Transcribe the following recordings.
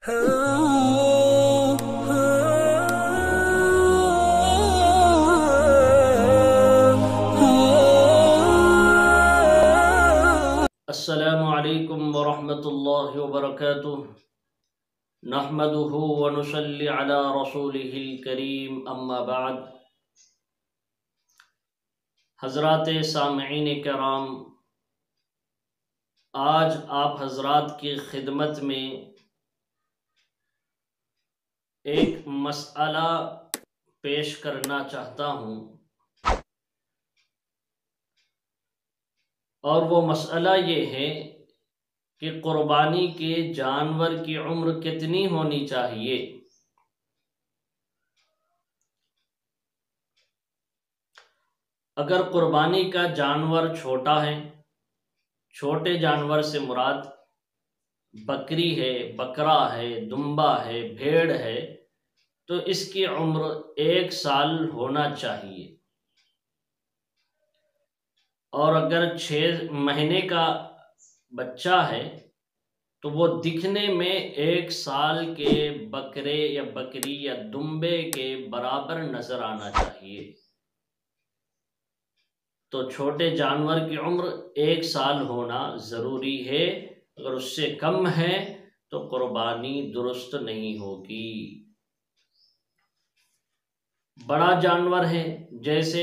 السلام علیکم ورحمۃ اللہ وبرکاتہ۔ نحمدہ ونصلی علی رسولہ الکریم، اما بعد۔ حضرات سامعین کرام، آج آپ حضرات کی خدمت میں ایک مسئلہ پیش کرنا چاہتا ہوں، اور وہ مسئلہ یہ ہے کہ قربانی کے جانور کی عمر کتنی ہونی چاہیے۔ اگر قربانی کا جانور چھوٹا ہے، چھوٹے جانور سے مراد بکری ہے، بکرا ہے، دمبا ہے، بھیڑ ہے، تو اس کی عمر 1 سال ہونا چاہیے۔ اور اگر 6 مہینے کا بچہ ہے تو وہ دکھنے میں 1 سال کے بکرے یا بکری یا دمبے کے برابر نظر آنا چاہیے۔ تو چھوٹے جانور کی عمر 1 سال ہونا ضروری ہے، اگر اس سے کم ہے تو قربانی درست نہیں ہوگی۔ بڑا جانور ہے جیسے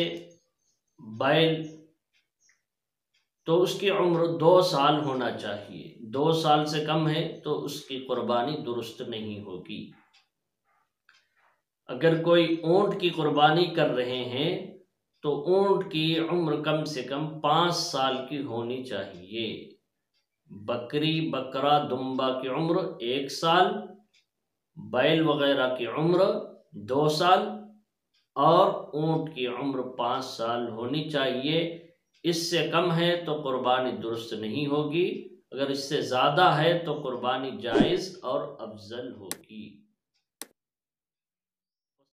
بیل، تو اس کی عمر 2 سال ہونا چاہیے، 2 سال سے کم ہے تو اس کی قربانی درست نہیں ہوگی۔ اگر کوئی اونٹ کی قربانی کر رہے ہیں تو اونٹ کی عمر کم سے کم 5 سال کی ہونی چاہیے۔ بکری، بکرا، دمبا کی عمر 1 سال، بیل وغیرہ کی عمر 2 سال اور اونٹ کی عمر 5 سال ہونی چاہیے۔ اس سے کم ہے تو قربانی درست نہیں ہوگی، اگر اس سے زیادہ ہے تو قربانی جائز اور افضل ہوگی۔